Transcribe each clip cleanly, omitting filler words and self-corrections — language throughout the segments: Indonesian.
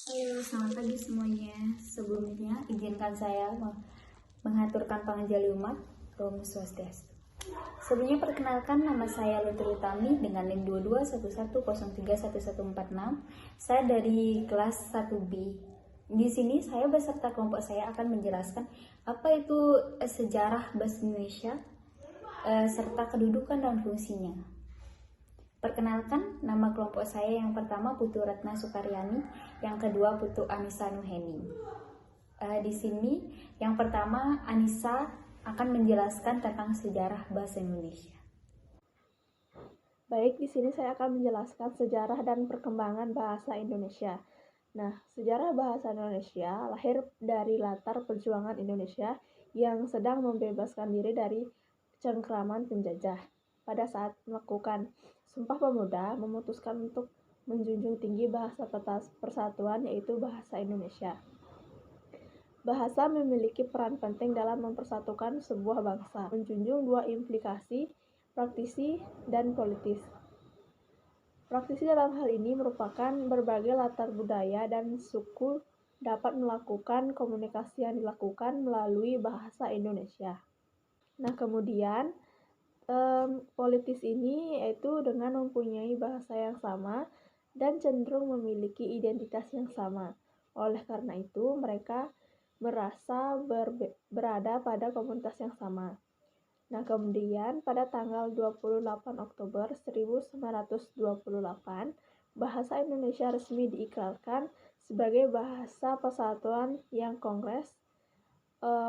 Halo, selamat pagi semuanya. Sebelumnya, izinkan saya mengaturkan pangjali umat, Om Swastiastu. Sebelumnya perkenalkan, nama saya Lutfi Utami dengan NIM 2211031146. Saya dari kelas 1B. Di sini saya beserta kelompok saya akan menjelaskan apa itu sejarah bahasa Indonesia serta kedudukan dan fungsinya. Perkenalkan, nama kelompok saya yang pertama Putu Ratna Sukaryani, yang kedua Putu Anissa Nuheni. Di sini yang pertama Anissa akan menjelaskan tentang sejarah bahasa Indonesia. Baik, di sini saya akan menjelaskan sejarah dan perkembangan bahasa Indonesia. Nah, sejarah bahasa Indonesia lahir dari latar perjuangan Indonesia yang sedang membebaskan diri dari cengkraman penjajah. Pada saat melakukan Sumpah Pemuda, memutuskan untuk menjunjung tinggi bahasa persatuan, yaitu bahasa Indonesia. Bahasa memiliki peran penting dalam mempersatukan sebuah bangsa, menjunjung dua implikasi, praktisi dan politis. Praktisi dalam hal ini merupakan berbagai latar budaya dan suku dapat melakukan komunikasi yang dilakukan melalui bahasa Indonesia. Nah, kemudian politis ini yaitu dengan mempunyai bahasa yang sama dan cenderung memiliki identitas yang sama. Oleh karena itu, mereka merasa berada pada komunitas yang sama. Nah, kemudian pada tanggal 28 Oktober 1928, bahasa Indonesia resmi diikrarkan sebagai bahasa persatuan yang Kongres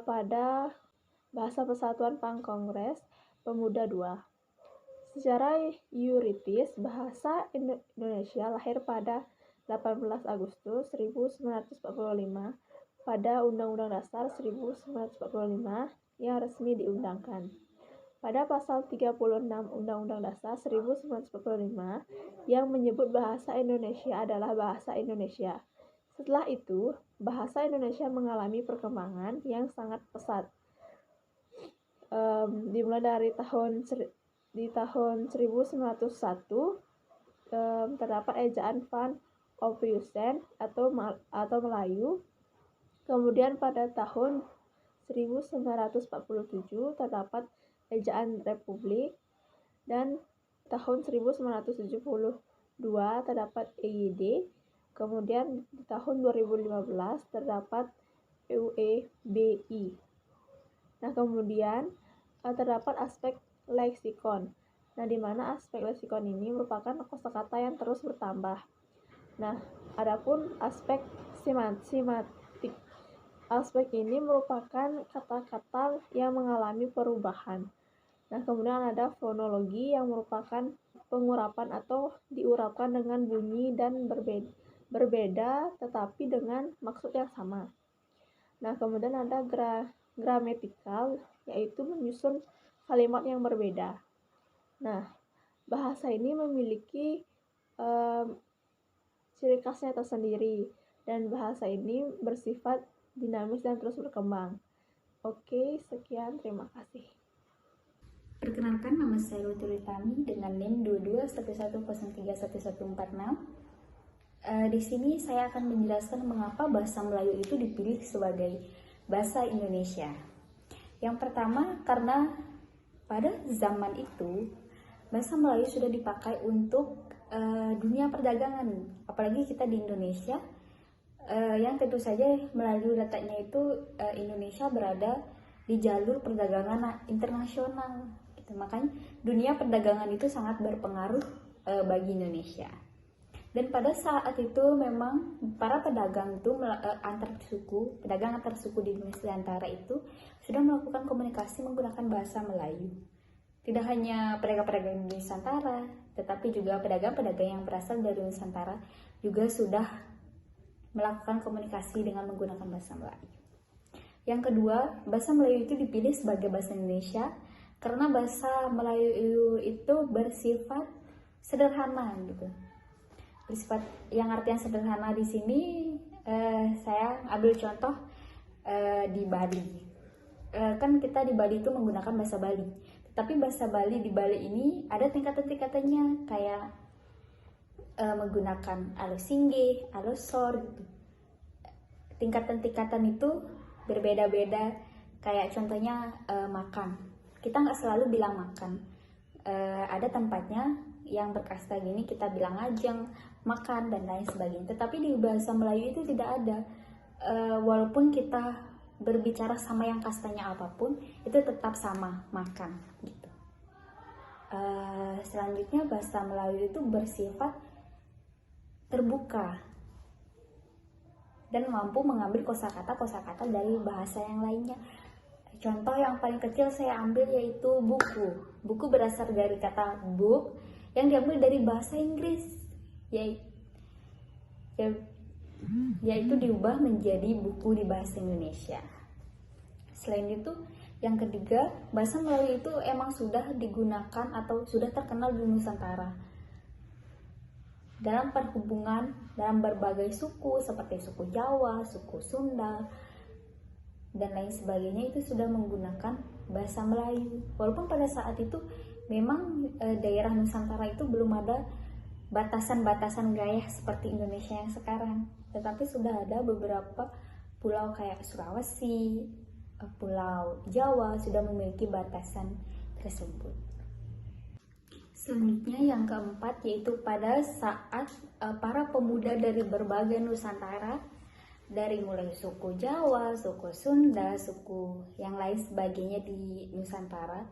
pada Bahasa Persatuan Pangkongres Pemuda II. Secara yuridis, bahasa Indonesia lahir pada 18 Agustus 1945 pada Undang-Undang Dasar 1945 yang resmi diundangkan. Pada pasal 36 Undang-Undang Dasar 1945 yang menyebut bahasa Indonesia adalah bahasa Indonesia. Setelah itu, bahasa Indonesia mengalami perkembangan yang sangat pesat. Dimulai dari tahun 1901 terdapat ejaan Van Ophuijsen atau Melayu. Kemudian pada tahun 1947 terdapat ejaan Republik, dan tahun 1972 terdapat EYD. Kemudian di tahun 2015 terdapat UEBI. Nah, kemudian terdapat aspek leksikon. Nah, di mana aspek leksikon ini merupakan kosakata yang terus bertambah. Nah, adapun aspek simatik. Aspek ini merupakan kata-kata yang mengalami perubahan. Nah, kemudian ada fonologi yang merupakan pengurapan atau diurapkan dengan bunyi dan berbeda tetapi dengan maksud yang sama. Nah, kemudian ada gramatikal, yaitu menyusun kalimat yang berbeda. Nah, bahasa ini memiliki ciri khasnya tersendiri, dan bahasa ini bersifat dinamis dan terus berkembang. Oke, sekian, terima kasih. Perkenalkan, nama saya Lutfi Utami dengan NIM 2211031146. Di sini saya akan menjelaskan mengapa bahasa Melayu itu dipilih sebagai bahasa Indonesia. Yang pertama, karena pada zaman itu bahasa Melayu sudah dipakai untuk dunia perdagangan, apalagi kita di Indonesia, yang tentu saja melalui letaknya itu Indonesia berada di jalur perdagangan internasional. Gitu. Makanya dunia perdagangan itu sangat berpengaruh bagi Indonesia. Dan pada saat itu memang para pedagang itu pedagang antar suku di Nusantara itu sudah melakukan komunikasi menggunakan bahasa Melayu. Tidak hanya pedagang-pedagang di Nusantara, tetapi juga pedagang-pedagang yang berasal dari Nusantara juga sudah melakukan komunikasi dengan menggunakan bahasa Melayu. Yang kedua, bahasa Melayu itu dipilih sebagai bahasa Indonesia karena bahasa Melayu itu bersifat sederhana gitu. Bersifat yang artian sederhana di sini saya ambil contoh di Bali. Kan kita di Bali itu menggunakan bahasa Bali. Tapi bahasa Bali di Bali ini ada tingkatan-tingkatannya, kayak menggunakan alus singgih, alus sor gitu. tingkatan-tingkatan itu berbeda-beda. Kayak contohnya makan, kita nggak selalu bilang makan. Ada tempatnya yang berkasta gini kita bilang ajeng, makan, dan lain sebagainya. Tetapi di bahasa Melayu itu tidak ada. Walaupun kita berbicara sama yang kastanya apapun, itu tetap sama, makan gitu. Selanjutnya bahasa Melayu itu bersifat terbuka dan mampu mengambil kosakata dari bahasa yang lainnya. Contoh yang paling kecil saya ambil yaitu buku. Buku berasal dari kata book yang diambil dari bahasa Inggris, yaitu diubah menjadi buku di bahasa Indonesia. Selain itu, yang ketiga, bahasa Melayu itu emang sudah digunakan atau sudah terkenal di Nusantara dalam perhubungan dalam berbagai suku seperti suku Jawa, suku Sunda, dan lain sebagainya itu sudah menggunakan bahasa Melayu. Walaupun pada saat itu memang daerah Nusantara itu belum ada batasan-batasan wilayah seperti Indonesia yang sekarang, tetapi sudah ada beberapa pulau kayak Sulawesi, Pulau Jawa sudah memiliki batasan tersebut. Selanjutnya yang keempat yaitu pada saat para pemuda dari berbagai Nusantara, dari mulai suku Jawa, suku Sunda, suku yang lain sebagainya di Nusantara,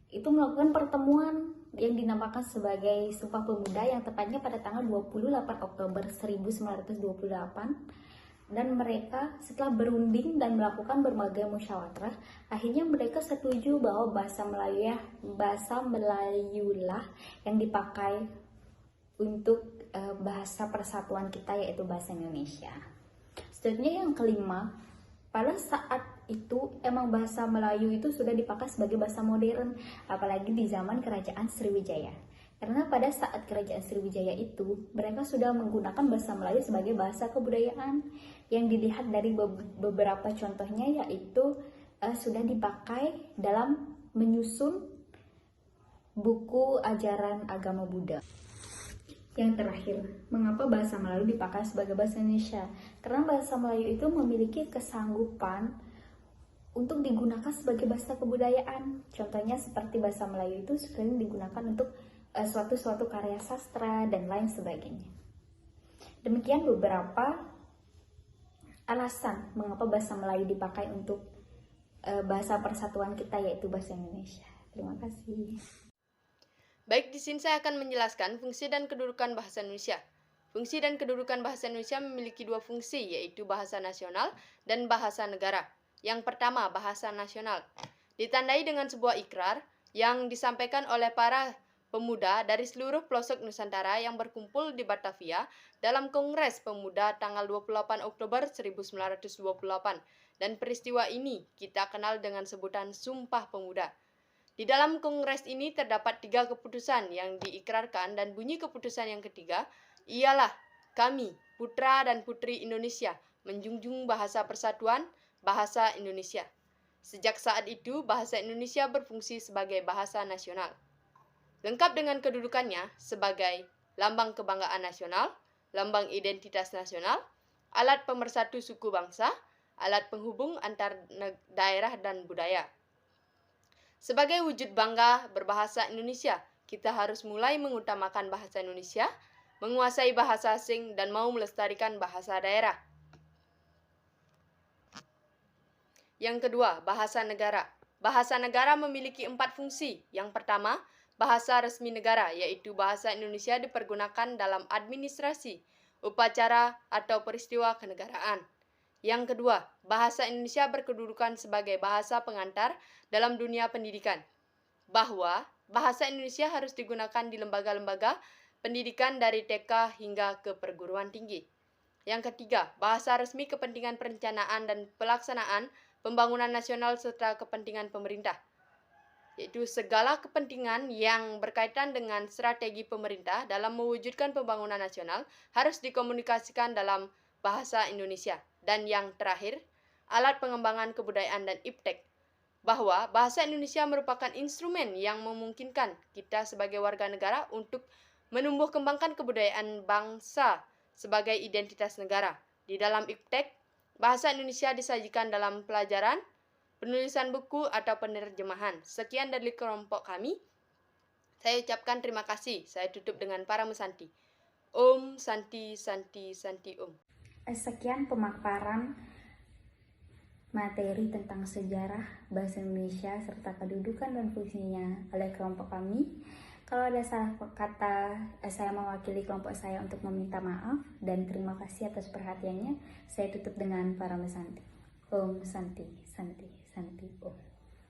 itu melakukan pertemuan yang dinamakan sebagai Sumpah Pemuda yang tepatnya pada tanggal 28 Oktober 1928. Dan mereka setelah berunding dan melakukan berbagai musyawarah, akhirnya mereka setuju bahwa bahasa Melayulah yang dipakai untuk bahasa persatuan kita, yaitu bahasa Indonesia. Selanjutnya yang kelima, pada saat itu emang bahasa Melayu itu sudah dipakai sebagai bahasa modern, apalagi di zaman Kerajaan Sriwijaya. Karena pada saat Kerajaan Sriwijaya itu, mereka sudah menggunakan bahasa Melayu sebagai bahasa kebudayaan. Yang dilihat dari beberapa contohnya yaitu sudah dipakai dalam menyusun buku ajaran agama Buddha. Yang terakhir, mengapa bahasa Melayu dipakai sebagai bahasa Indonesia? Karena bahasa Melayu itu memiliki kesanggupan untuk digunakan sebagai bahasa kebudayaan. Contohnya seperti bahasa Melayu itu sering digunakan untuk suatu karya sastra dan lain sebagainya. Demikian beberapa alasan mengapa bahasa Melayu dipakai untuk bahasa persatuan kita, yaitu bahasa Indonesia. Terima kasih. Baik, di sini saya akan menjelaskan fungsi dan kedudukan bahasa Indonesia. Fungsi dan kedudukan bahasa Indonesia memiliki dua fungsi, yaitu bahasa nasional dan bahasa negara. Yang pertama, bahasa nasional. Ditandai dengan sebuah ikrar yang disampaikan oleh para pemuda dari seluruh pelosok Nusantara yang berkumpul di Batavia dalam Kongres Pemuda tanggal 28 Oktober 1928. Dan peristiwa ini kita kenal dengan sebutan Sumpah Pemuda. Di dalam kongres ini terdapat 3 keputusan yang diikrarkan, dan bunyi keputusan yang ketiga ialah kami, putra dan putri Indonesia, menjunjung bahasa persatuan, bahasa Indonesia. Sejak saat itu, bahasa Indonesia berfungsi sebagai bahasa nasional. Lengkap dengan kedudukannya sebagai lambang kebanggaan nasional, lambang identitas nasional, alat pemersatu suku bangsa, alat penghubung antar daerah dan budaya. Sebagai wujud bangga berbahasa Indonesia, kita harus mulai mengutamakan bahasa Indonesia, menguasai bahasa asing, dan mau melestarikan bahasa daerah. Yang kedua, bahasa negara. Bahasa negara memiliki 4 fungsi. Yang pertama, bahasa resmi negara, yaitu bahasa Indonesia dipergunakan dalam administrasi, upacara, atau peristiwa kenegaraan. Yang kedua, bahasa Indonesia berkedudukan sebagai bahasa pengantar dalam dunia pendidikan, bahwa bahasa Indonesia harus digunakan di lembaga-lembaga pendidikan dari TK hingga ke perguruan tinggi. Yang ketiga, bahasa resmi kepentingan perencanaan dan pelaksanaan pembangunan nasional serta kepentingan pemerintah, yaitu segala kepentingan yang berkaitan dengan strategi pemerintah dalam mewujudkan pembangunan nasional harus dikomunikasikan dalam bahasa Indonesia. Dan yang terakhir, alat pengembangan kebudayaan dan iptek, bahwa bahasa Indonesia merupakan instrumen yang memungkinkan kita sebagai warga negara untuk menumbuh kembangkan kebudayaan bangsa sebagai identitas negara. Di dalam iptek, Bahasa Indonesia disajikan dalam pelajaran, penulisan buku, atau penerjemahan. Sekian dari kelompok kami. Saya ucapkan terima kasih. Saya tutup dengan Parama Santi. Om Santi Santi Santi Om. Sekian pemaparan materi tentang sejarah bahasa Indonesia serta kedudukan dan fungsinya oleh kelompok kami. Kalau ada salah kata, saya mewakili kelompok saya untuk meminta maaf dan terima kasih atas perhatiannya. Saya tutup dengan Parama Santi. Om Santi Santi Santi Om.